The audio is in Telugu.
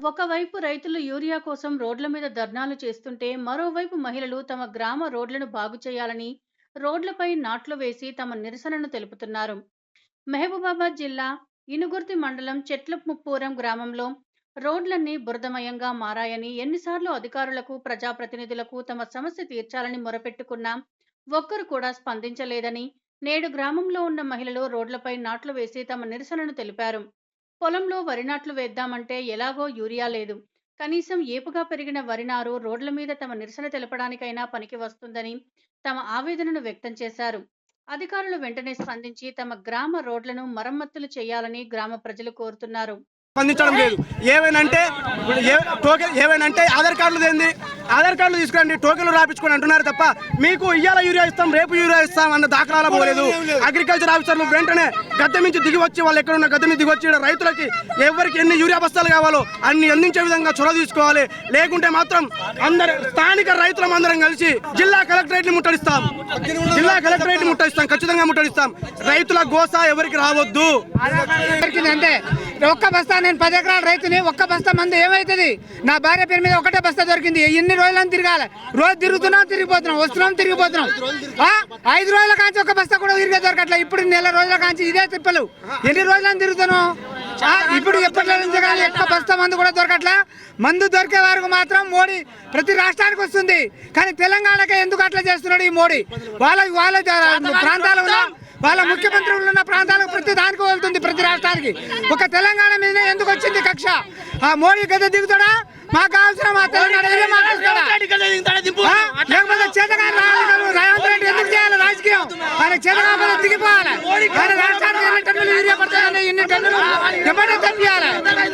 ఒకవైపు రైతులు యూరియా కోసం రోడ్ల మీద ధర్నాలు చేస్తుంటే మరోవైపు మహిళలు తమ గ్రామ రోడ్లను బాగు చేయాలని రోడ్లపై నాట్లు వేసి తమ నిరసనను తెలుపుతున్నారు. మహబూబాబాద్ జిల్లా ఇనుగుర్తి మండలం చెట్లముప్పూరం గ్రామంలో రోడ్లన్నీ బురదమయంగా మారాయని, ఎన్నిసార్లు అధికారులకు ప్రజాప్రతినిధులకు తమ సమస్య తీర్చాలని మొరపెట్టుకున్నా ఒక్కరు కూడా స్పందించలేదని, నేడు గ్రామంలో ఉన్న మహిళలు రోడ్లపై నాట్లు వేసి తమ నిరసనను తెలిపారు. పొలంలో వరి నాట్లు వేద్దామంటే ఎలాగో యూరియా లేదు. కనీసం ఏపుగా పెరిగిన వరి నారు రోడ్ల మీద తమ నిరసన తెలపడానికైనా పనికి వస్తుందని తమ ఆవేదనను వ్యక్తం చేశారు. అధికారులు వెంటనే స్పందించి తమ గ్రామ రోడ్లను మరమ్మతులు చేయాలని గ్రామ ప్రజలు కోరుతున్నారు. స్పందించడం లేదు. ఏమైనా ఆధార్ కార్డులు ఏంది, ఆధార్ కార్డులు తీసుకురండి, టోకెన్లు రాపించుకొని అంటున్నారు తప్ప మీకు ఇయ్యాల యూరియా ఇస్తాం, రేపు యూరియా ఇస్తాం అన్న దాఖలాలు పోలేదు. అగ్రికల్చర్ ఆఫీసర్లు వెంటనే గద్దె నుంచి దిగి వచ్చి, వాళ్ళు ఎక్కడున్న గద్దె మీద దిగి వచ్చి రైతులకి ఎవరికి ఎన్ని యూరియా బస్తాలు కావాలో అన్ని అందించే విధంగా చొరవ తీసుకోవాలి. లేకుంటే మాత్రం అందరు స్థానిక రైతులం అందరం కలిసి జిల్లా కలెక్టరేట్ ని ముట్టడిస్తాం. ఖచ్చితంగా ముట్టడిస్తాం. రైతుల గోస ఎవరికి రావద్దు. అంటే ఒక్క బస్తా, నేను 10 ఎకరాల రైతుని, ఒక్క బస్తా మంది ఏమవుతుంది? నా భార్య పేరు మీద ఒకటే బస్తా దొరికింది. ఎన్ని రోజులని తిరగాలి? రోజు తిరుగుతున్నాం, తిరిగిపోతున్నాం, వస్తున్నాం, తిరిగిపోతున్నాం. 5 రోజుల కాంచి ఒక బస్తా కూడా తిరిగే దొరకట్లే. ఇప్పుడు నెల రోజుల కాంచి ఇదే తిప్పలు. ఎన్ని రోజులని తిరుగుతున్నాం? ఇప్పుడు ఎప్పటి నుంచి కానీ ఎక్కువ బస్తా మందు కూడా దొరకట్లే. మందు దొరికే వరకు మాత్రం మోడీ ప్రతి రాష్ట్రానికి వస్తుంది, కానీ తెలంగాణకే ఎందుకు అట్లా చేస్తున్నాడు ఈ మోడీ? వాళ్ళ ప్రాంతాలలో వాళ్ళ ముఖ్యమంత్రులు ఉన్న ప్రాంతాలకు ప్రతి దానికి వెళ్తుంది, ప్రతి రాష్ట్రానికి. ఒక తెలంగాణ మీద ఎందుకు వచ్చింది కక్ష? ఆ మోడీ గద దిగుతాడా? మాకు కావాల్సిన మా తెలంగాణ లేకపోతే చేతగాని రేవంత్ రెడ్డి ఎందుకు చేయాలి రాజకీయం? ఆయన చేతగా దిగిపోవాలి. ఆయన రాష్ట్రానికి ఎన్ని టన్నులు యూరియా పడతాయని, ఎన్ని టన్నులు ఎమ్మటే తెప్పియాలి.